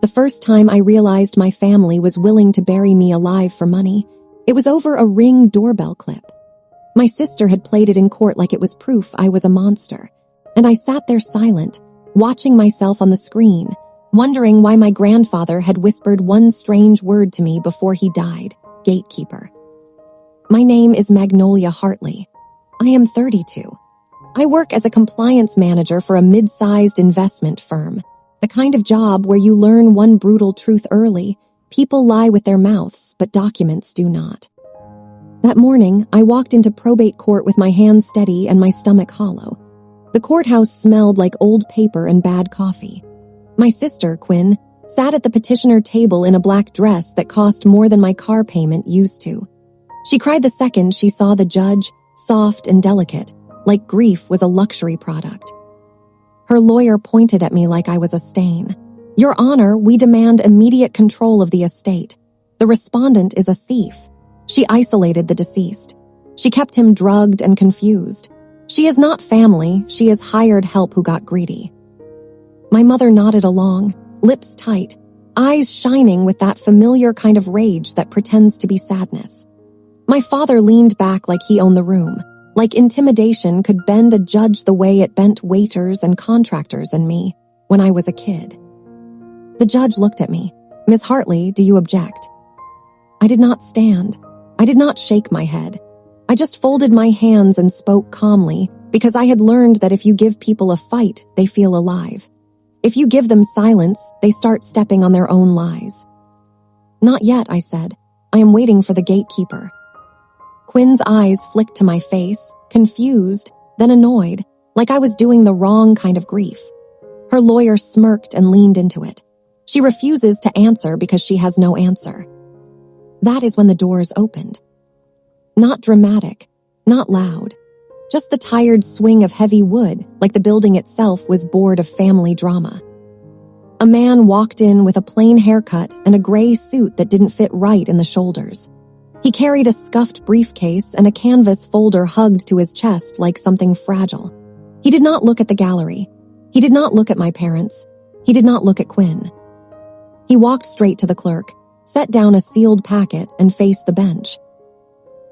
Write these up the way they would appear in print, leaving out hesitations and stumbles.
The first time I realized my family was willing to bury me alive for money, it was over a Ring doorbell clip. My sister had played it in court like it was proof I was a monster, and I sat there silent, watching myself on the screen, wondering why my grandfather had whispered one strange word to me before he died: gatekeeper. My name is Magnolia Hartley. I am 32. I work as a compliance manager for a mid-sized investment firm, the kind of job where you learn one brutal truth early: people lie with their mouths, but documents do not. That morning, I walked into probate court with my hands steady and my stomach hollow. The courthouse smelled like old paper and bad coffee. My sister, Quinn, sat at the petitioner table in a black dress that cost more than my car payment used to. She cried the second she saw the judge, soft and delicate, like grief was a luxury product. Her lawyer pointed at me like I was a stain. "Your Honor, we demand immediate control of the estate. The respondent is a thief." She isolated the deceased. She kept him drugged and confused. She is not family, she is hired help who got greedy. My mother nodded along, lips tight, eyes shining with that familiar kind of rage that pretends to be sadness. My father leaned back like he owned the room, like intimidation could bend a judge the way it bent waiters and contractors and me when I was a kid. The judge looked at me. "Miss Hartley, do you object?" I did not stand. I did not shake my head. I just folded my hands and spoke calmly, because I had learned that if you give people a fight, they feel alive. If you give them silence, they start stepping on their own lies. "Not yet," I said. "I am waiting for the gatekeeper." Quinn's eyes flicked to my face, confused, then annoyed, like I was doing the wrong kind of grief. Her lawyer smirked and leaned into it. She refuses to answer because she has no answer. That is when the doors opened. Not dramatic, not loud, just the tired swing of heavy wood, like the building itself was bored of family drama. A man walked in with a plain haircut and a gray suit that didn't fit right in the shoulders. He carried a scuffed briefcase and a canvas folder hugged to his chest like something fragile. He did not look at the gallery. He did not look at my parents. He did not look at Quinn. He walked straight to the clerk, set down a sealed packet, and faced the bench.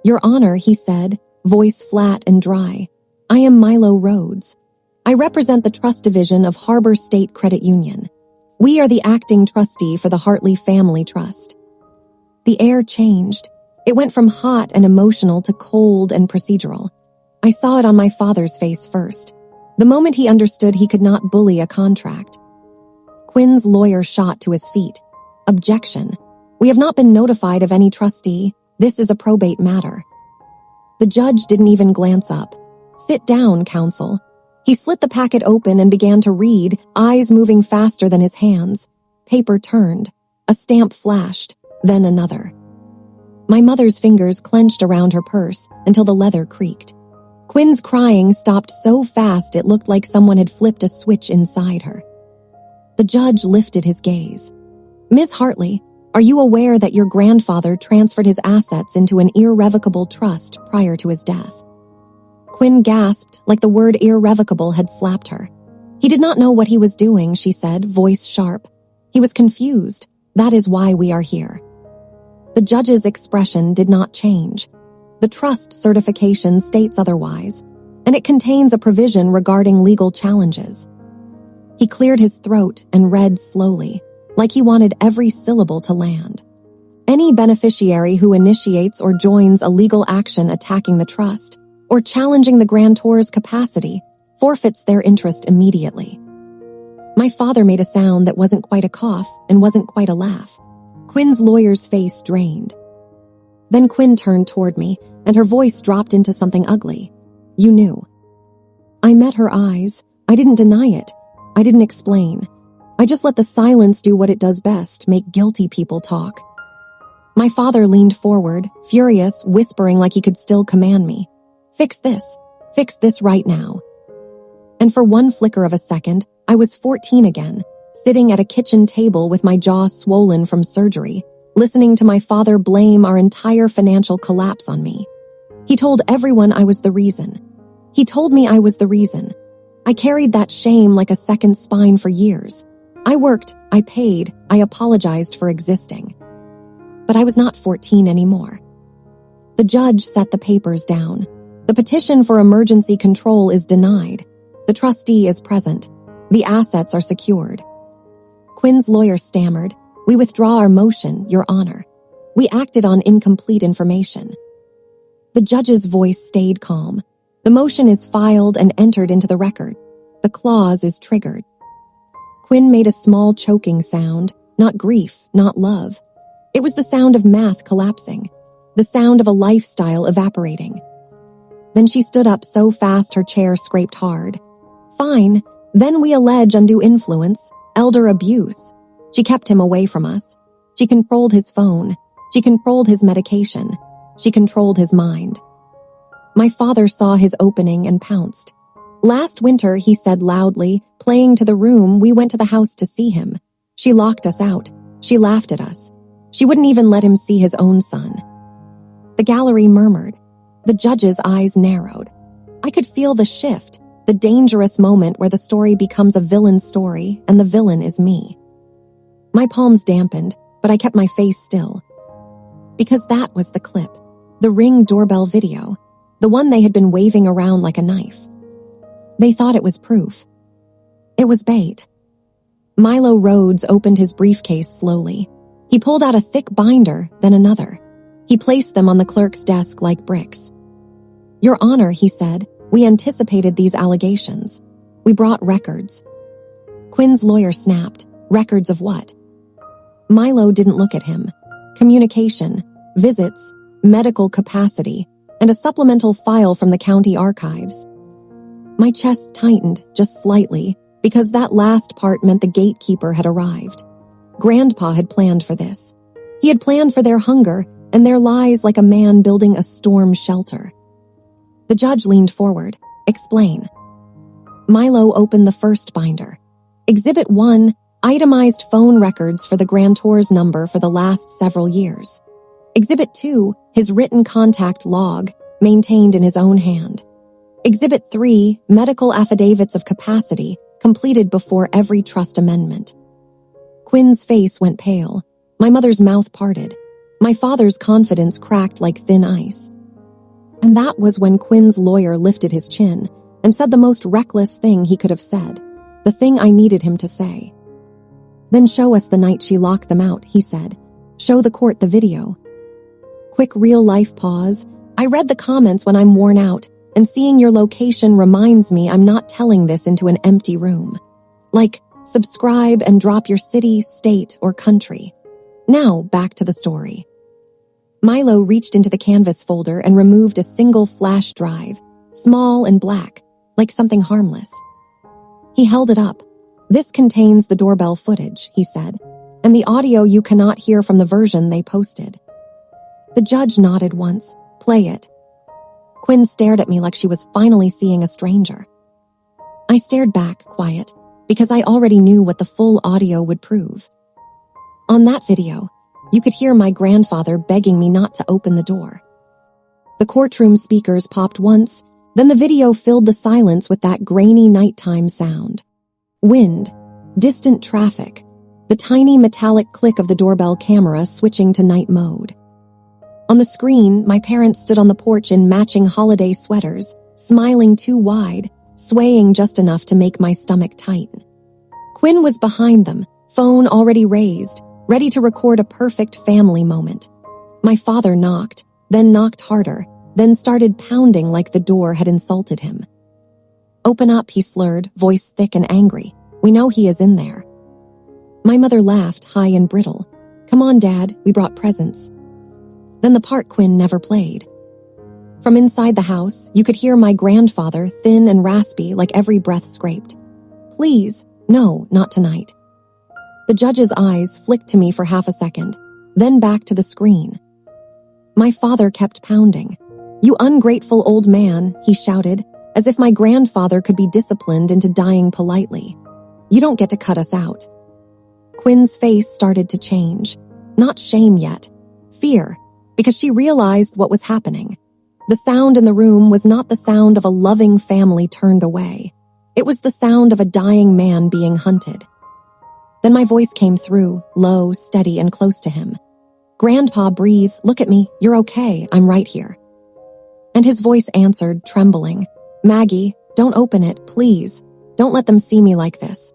"Your Honor," he said, voice flat and dry, "I am Milo Rhodes. I represent the trust division of Harbor State Credit Union. We are the acting trustee for the Hartley Family Trust." The air changed. It went from hot and emotional to cold and procedural. I saw it on my father's face first, the moment he understood he could not bully a contract. Quinn's lawyer shot to his feet. "Objection. We have not been notified of any trustee. This is a probate matter." The judge didn't even glance up. "Sit down, counsel." He slit the packet open and began to read, eyes moving faster than his hands. Paper turned. A stamp flashed, then another. My mother's fingers clenched around her purse until the leather creaked. Quinn's crying stopped so fast it looked like someone had flipped a switch inside her. The judge lifted his gaze. "Miss Hartley, are you aware that your grandfather transferred his assets into an irrevocable trust prior to his death?" Quinn gasped like the word irrevocable had slapped her. "He did not know what he was doing," she said, voice sharp. "He was confused. That is why we are here." The judge's expression did not change. The trust certification states otherwise, and it contains a provision regarding legal challenges. He cleared his throat and read slowly, like he wanted every syllable to land. "Any beneficiary who initiates or joins a legal action attacking the trust, or challenging the grantor's capacity, forfeits their interest immediately." My father made a sound that wasn't quite a cough and wasn't quite a laugh. Quinn's lawyer's face drained. Then Quinn turned toward me, and her voice dropped into something ugly. "You knew." I met her eyes. I didn't deny it. I didn't explain. I just let the silence do what it does best, make guilty people talk. My father leaned forward, furious, whispering like he could still command me. Fix this right now." And for one flicker of a second, I was 14 again, sitting at a kitchen table with my jaw swollen from surgery, listening to my father blame our entire financial collapse on me. He told everyone I was the reason. He told me I was the reason. I carried that shame like a second spine for years. I worked, I paid, I apologized for existing. But I was not 14 anymore. The judge set the papers down. The petition for emergency control is denied. The trustee is present. The assets are secured. Quinn's lawyer stammered, "We withdraw our motion, Your Honor. We acted on incomplete information." The judge's voice stayed calm. "The motion is filed and entered into the record. The clause is triggered." Quinn made a small choking sound, not grief, not love. It was the sound of math collapsing, the sound of a lifestyle evaporating. Then she stood up so fast her chair scraped hard. "Fine, then we allege undue influence, elder abuse. She kept him away from us. She controlled his phone. She controlled his medication. She controlled his mind." My father saw his opening and pounced. "Last winter," he said loudly, playing to the room, "we went to the house to see him. She locked us out. She laughed at us. She wouldn't even let him see his own son." The gallery murmured. The judge's eyes narrowed. I could feel the shift, the dangerous moment where the story becomes a villain story and the villain is me. My palms dampened, but I kept my face still. Because that was the clip, the Ring doorbell video, the one they had been waving around like a knife. They thought it was proof. It was bait. Milo Rhodes opened his briefcase slowly. He pulled out a thick binder, then another. He placed them on the clerk's desk like bricks. "Your Honor," he said, "we anticipated these allegations. We brought records." Quinn's lawyer snapped. Records of what? Milo didn't look at him. Communication, visits, medical capacity, and a supplemental file from the county archives. My chest tightened just slightly because that last part meant the gatekeeper had arrived. Grandpa had planned for this. He had planned for their hunger and their lies like a man building a storm shelter. The judge leaned forward. "Explain." Milo opened the first binder. Exhibit 1, itemized phone records for the grantor's number for the last several years. Exhibit 2, his written contact log, maintained in his own hand. Exhibit 3, medical affidavits of capacity, completed before every trust amendment. Quinn's face went pale. My mother's mouth parted. My father's confidence cracked like thin ice. And that was when Quinn's lawyer lifted his chin and said the most reckless thing he could have said, the thing I needed him to say. "Then show us the night she locked them out," he said. "Show the court the video." Quick real-life pause. "I read the comments when I'm worn out, and seeing your location reminds me I'm not telling this into an empty room. Like, subscribe and drop your city, state, or country. Now, back to the story." Milo reached into the canvas folder and removed a single flash drive, small and black, like something harmless. He held it up. "This contains the doorbell footage," he said, "and the audio you cannot hear from the version they posted." The judge nodded once. "Play it." Quinn stared at me like she was finally seeing a stranger. I stared back, quiet, because I already knew what the full audio would prove. On that video, you could hear my grandfather begging me not to open the door. The courtroom speakers popped once, then the video filled the silence with that grainy nighttime sound. Wind, distant traffic, the tiny metallic click of the doorbell camera switching to night mode. On the screen, my parents stood on the porch in matching holiday sweaters, smiling too wide, swaying just enough to make my stomach tighten. Quinn was behind them, phone already raised, ready to record a perfect family moment. My father knocked, then knocked harder, then started pounding like the door had insulted him. "Open up," he slurred, voice thick and angry. "We know he is in there." My mother laughed, high and brittle. "Come on, Dad, we brought presents." Then the part Quinn never played. From inside the house, you could hear my grandfather, thin and raspy like every breath scraped. "Please, no, not tonight." The judge's eyes flicked to me for half a second, then back to the screen. My father kept pounding. "You ungrateful old man," he shouted, as if my grandfather could be disciplined into dying politely. "You don't get to cut us out." Quinn's face started to change. Not shame yet. Fear, because she realized what was happening. The sound in the room was not the sound of a loving family turned away. It was the sound of a dying man being hunted. Then my voice came through, low, steady, and close to him. "Grandpa, breathe. Look at me. You're okay. I'm right here." And his voice answered, trembling, "Maggie, don't open it, please. Don't let them see me like this."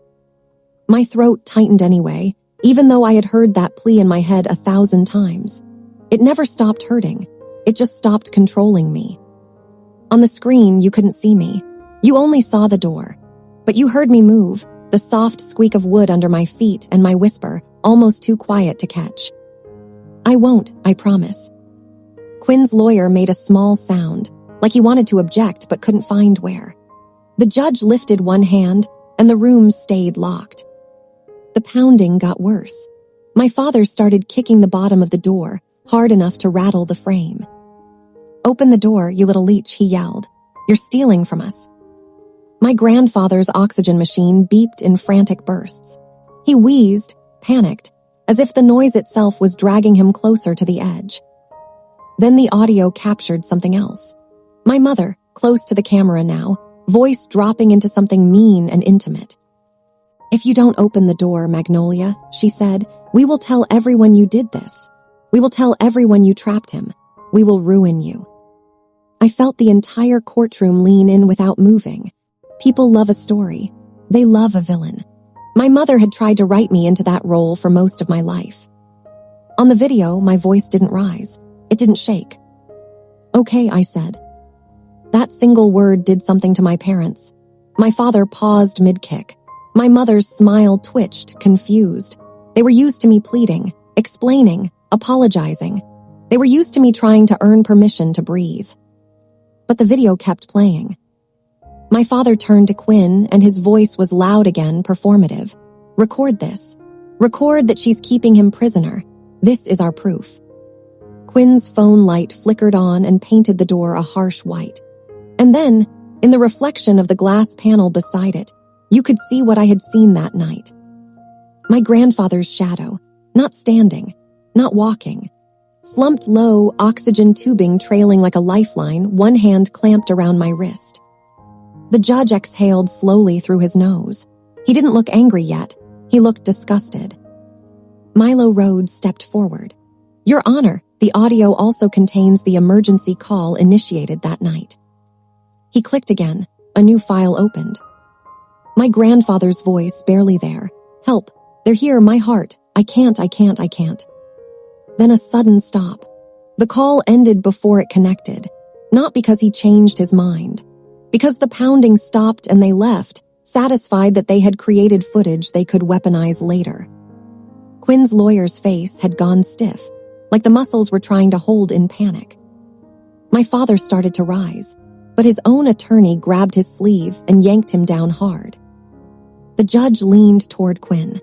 My throat tightened anyway, even though I had heard that plea in my head 1,000 times. It never stopped hurting. It just stopped controlling me. On the screen, you couldn't see me. You only saw the door. But you heard me move, the soft squeak of wood under my feet and my whisper, almost too quiet to catch. "I won't, I promise." Quinn's lawyer made a small sound, like he wanted to object but couldn't find where. The judge lifted one hand, and the room stayed locked. The pounding got worse. My father started kicking the bottom of the door, hard enough to rattle the frame. "Open the door, you little leech," he yelled. "You're stealing from us." My grandfather's oxygen machine beeped in frantic bursts. He wheezed, panicked, as if the noise itself was dragging him closer to the edge. Then the audio captured something else. My mother, close to the camera now, voice dropping into something mean and intimate. "If you don't open the door, Magnolia," she said, "we will tell everyone you did this. We will tell everyone you trapped him. We will ruin you." I felt the entire courtroom lean in without moving. People love a story. They love a villain. My mother had tried to write me into that role for most of my life. On the video, my voice didn't rise. It didn't shake. "Okay," I said. That single word did something to my parents. My father paused mid-kick. My mother's smile twitched, confused. They were used to me pleading, explaining, apologizing. They were used to me trying to earn permission to breathe. But the video kept playing. My father turned to Quinn, and his voice was loud again, performative. "Record this. Record that she's keeping him prisoner. This is our proof." Quinn's phone light flickered on and painted the door a harsh white. And then, in the reflection of the glass panel beside it, you could see what I had seen that night. My grandfather's shadow, not standing, not walking. Slumped low, oxygen tubing trailing like a lifeline, one hand clamped around my wrist. The judge exhaled slowly through his nose. He didn't look angry yet. He looked disgusted. Milo Rhodes stepped forward. "Your Honor, the audio also contains the emergency call initiated that night." He clicked again. A new file opened. My grandfather's voice, barely there. "Help. They're here, my heart. I can't. Then a sudden stop. The call ended before it connected. Not because he changed his mind. Because the pounding stopped and they left, satisfied that they had created footage they could weaponize later. Quinn's lawyer's face had gone stiff, like the muscles were trying to hold in panic. My father started to rise, but his own attorney grabbed his sleeve and yanked him down hard. The judge leaned toward Quinn.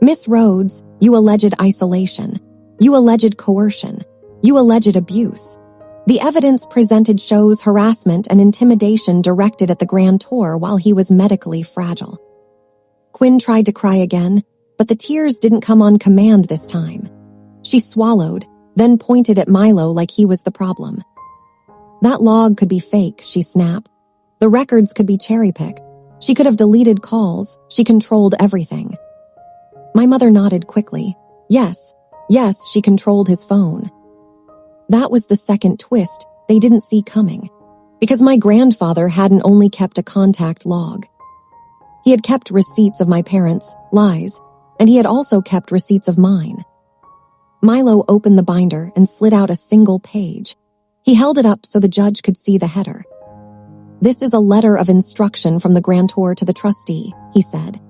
"Miss Rhodes, you alleged isolation. You alleged coercion. You alleged abuse. The evidence presented shows harassment and intimidation directed at the grantor while he was medically fragile." Quinn tried to cry again, but the tears didn't come on command this time. She swallowed, then pointed at Milo like he was the problem. "That log could be fake," she snapped. "The records could be cherry-picked. She could have deleted calls. She controlled everything." My mother nodded quickly. Yes, she controlled his phone. That was the second twist they didn't see coming, because my grandfather hadn't only kept a contact log. He had kept receipts of my parents' lies, and he had also kept receipts of mine. Milo opened the binder and slid out a single page. He held it up so the judge could see the header. "This is a letter of instruction from the grantor to the trustee," he said.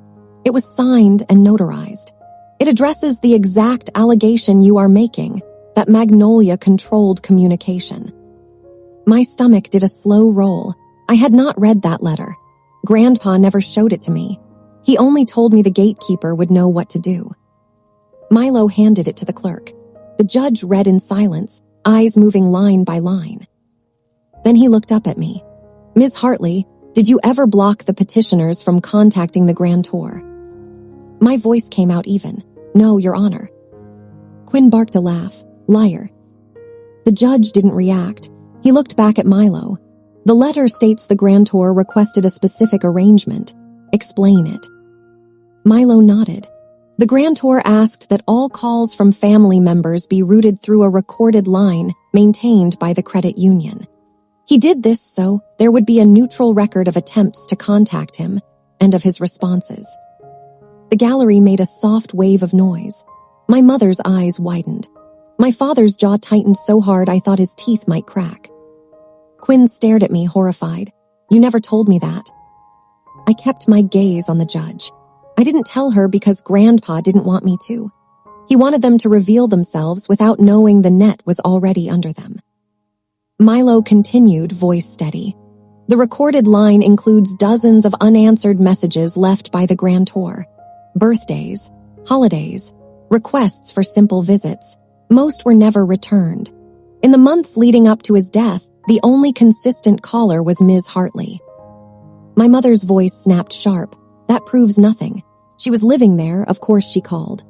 "It was signed and notarized. It addresses the exact allegation you are making, that Magnolia controlled communication." My stomach did a slow roll. I had not read that letter. Grandpa never showed it to me. He only told me the gatekeeper would know what to do. Milo handed it to the clerk. The judge read in silence, eyes moving line by line. Then he looked up at me. "Ms. Hartley, did you ever block the petitioners from contacting the grantor?" My voice came out even. "No, Your Honor." Quinn barked a laugh. "Liar." The judge didn't react. He looked back at Milo. "The letter states the grantor requested a specific arrangement. Explain it." Milo nodded. The grantor asked that all calls from family members be routed through a recorded line maintained by the credit union. He did this so there would be a neutral record of attempts to contact him and of his responses. The gallery made a soft wave of noise. My mother's eyes widened. My father's jaw tightened so hard I thought his teeth might crack. Quinn stared at me, horrified. "You never told me that." I kept my gaze on the judge. I didn't tell her because Grandpa didn't want me to. He wanted them to reveal themselves without knowing the net was already under them. Milo continued, voice steady. The recorded line includes dozens of unanswered messages left by the grantor. Birthdays, holidays, requests for simple visits. Most were never returned. In the months leading up to his death, the only consistent caller was Ms. Hartley. My mother's voice snapped sharp. That proves nothing. She was living there, of course she called.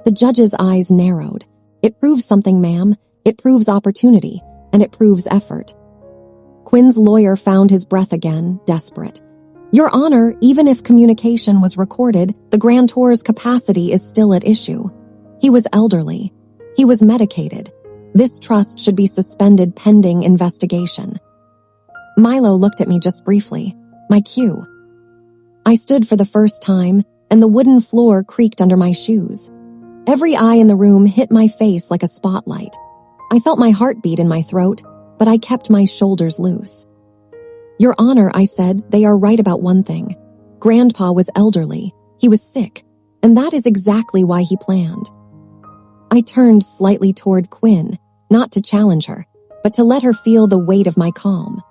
The judge's eyes narrowed. It proves something, ma'am. It proves opportunity, and it proves effort. Quinn's lawyer found his breath again, desperate. Your Honor, even if communication was recorded, the grantor's capacity is still at issue. He was elderly. He was medicated. This trust should be suspended pending investigation. Milo looked at me just briefly. My cue. I stood for the first time, and the wooden floor creaked under my shoes. Every eye in the room hit my face like a spotlight. I felt my heartbeat in my throat, but I kept my shoulders loose. Your Honor, I said, they are right about one thing. Grandpa was elderly. He was sick, and that is exactly why he planned. I turned slightly toward Quinn, not to challenge her, but to let her feel the weight of my calm.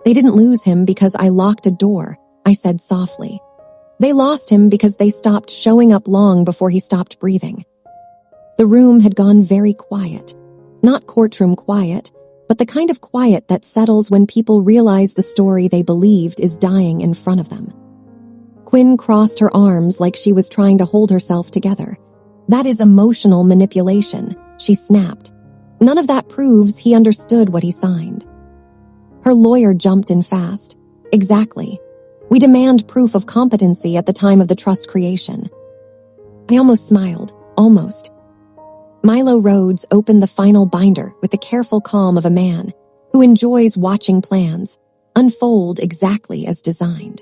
They didn't lose him because I locked a door, I said softly. They lost him because they stopped showing up long before he stopped breathing. The room had gone very quiet. Not courtroom quiet, but the kind of quiet that settles when people realize the story they believed is dying in front of them. Quinn crossed her arms like she was trying to hold herself together. That is emotional manipulation, she snapped. None of that proves he understood what he signed. Her lawyer jumped in fast. Exactly. We demand proof of competency at the time of the trust creation. I almost smiled. Almost. Milo Rhodes opened the final binder with the careful calm of a man who enjoys watching plans unfold exactly as designed.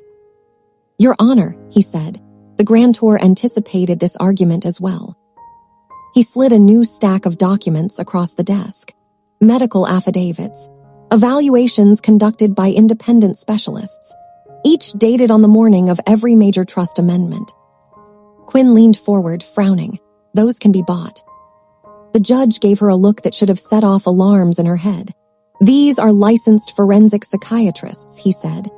Your Honor, he said. The grantor anticipated this argument as well. He slid a new stack of documents across the desk. Medical affidavits. Evaluations conducted by independent specialists, each dated on the morning of every major trust amendment. Quinn leaned forward, frowning. Those can be bought. The judge gave her a look that should have set off alarms in her head. These are licensed forensic psychiatrists, he said,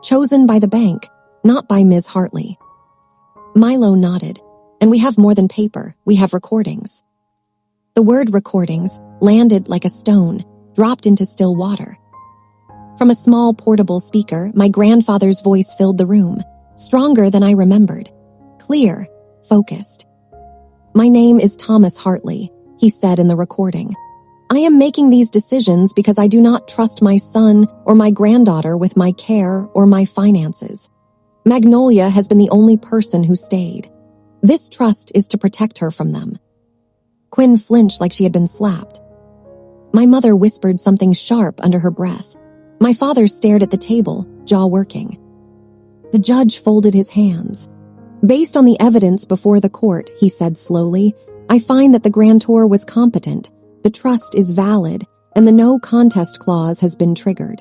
chosen by the bank, not by Ms. Hartley. Milo nodded. And we have more than paper, we have recordings. The word recordings landed like a stone, dropped into still water. From a small portable speaker, my grandfather's voice filled the room, stronger than I remembered. Clear, focused. My name is Thomas Hartley, he said in the recording. I am making these decisions because I do not trust my son or my granddaughter with my care or my finances. Magnolia has been the only person who stayed. This trust is to protect her from them. Quinn flinched like she had been slapped. My mother whispered something sharp under her breath. My father stared at the table, jaw working. The judge folded his hands. Based on the evidence before the court, he said slowly, I find that the grantor was competent, the trust is valid, and the no contest clause has been triggered.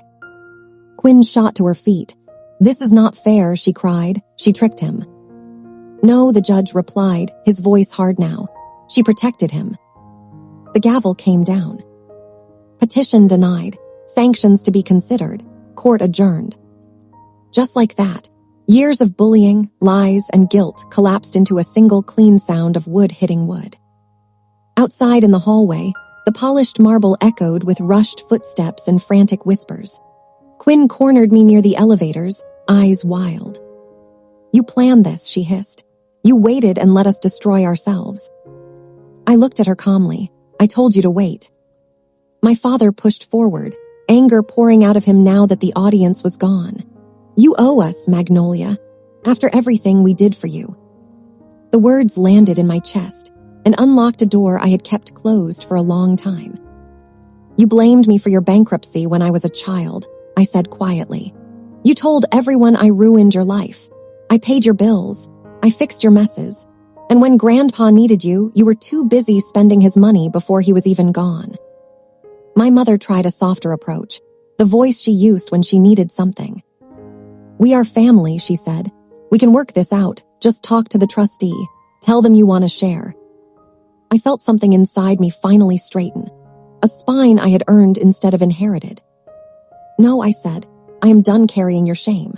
Quinn shot to her feet. This is not fair, she cried. She tricked him. No, the judge replied, his voice hard now. She protected him. The gavel came down. Petition denied. Sanctions to be considered. Court adjourned. Just like that, years of bullying, lies, and guilt collapsed into a single clean sound of wood hitting wood. Outside in the hallway, the polished marble echoed with rushed footsteps and frantic whispers. Quinn cornered me near the elevators, eyes wild. You planned this, she hissed. You waited and let us destroy ourselves. I looked at her calmly. I told you to wait. My father pushed forward, anger pouring out of him now that the audience was gone. You owe us, Magnolia, after everything we did for you. The words landed in my chest and unlocked a door I had kept closed for a long time. "You blamed me for your bankruptcy when I was a child," I said quietly. "You told everyone I ruined your life. I paid your bills. I fixed your messes. And when Grandpa needed you, you were too busy spending his money before he was even gone." My mother tried a softer approach, the voice she used when she needed something. "We are family," she said. "We can work this out. Just talk to the trustee. Tell them you want to share." I felt something inside me finally straighten, a spine I had earned instead of inherited. "No," I said. "I am done carrying your shame."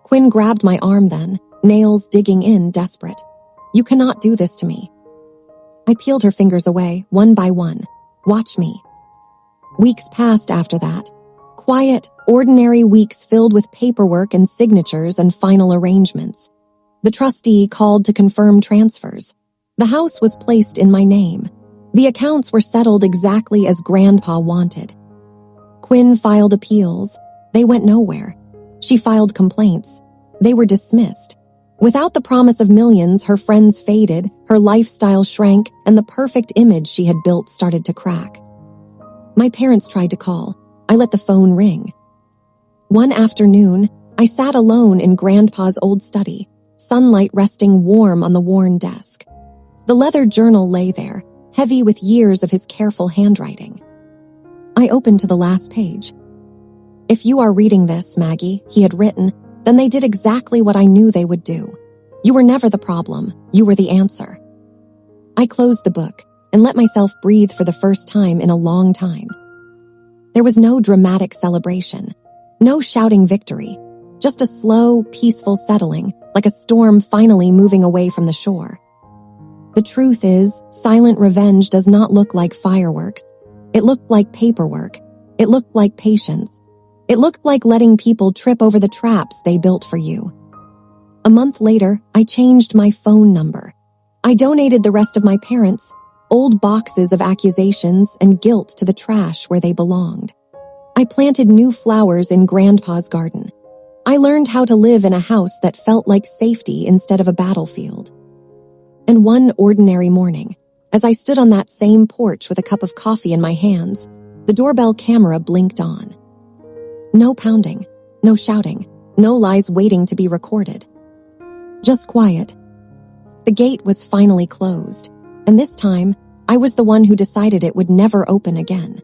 Quinn grabbed my arm then, nails digging in, desperate. "You cannot do this to me." I peeled her fingers away, one by one. "Watch me." Weeks passed after that. Quiet, ordinary weeks filled with paperwork and signatures and final arrangements. The trustee called to confirm transfers. The house was placed in my name. The accounts were settled exactly as Grandpa wanted. Quinn filed appeals. They went nowhere. She filed complaints. They were dismissed. Without the promise of millions, her friends faded, her lifestyle shrank, and the perfect image she had built started to crack. My parents tried to call. I let the phone ring. One afternoon, I sat alone in Grandpa's old study, sunlight resting warm on the worn desk. The leather journal lay there, heavy with years of his careful handwriting. I opened to the last page. "If you are reading this, Maggie," he had written, "then they did exactly what I knew they would do. You were never the problem. You were the answer." I closed the book and let myself breathe for the first time in a long time. There was no dramatic celebration, no shouting victory, just a slow, peaceful settling, like a storm finally moving away from the shore. The truth is, silent revenge does not look like fireworks. It looked like paperwork. It looked like patience. It looked like letting people trip over the traps they built for you. A month later, I changed my phone number. I donated the rest of my parents' old boxes of accusations and guilt to the trash where they belonged. I planted new flowers in Grandpa's garden. I learned how to live in a house that felt like safety instead of a battlefield. And one ordinary morning, as I stood on that same porch with a cup of coffee in my hands, the doorbell camera blinked on. No pounding, no shouting, no lies waiting to be recorded. Just quiet. The gate was finally closed, and this time, I was the one who decided it would never open again.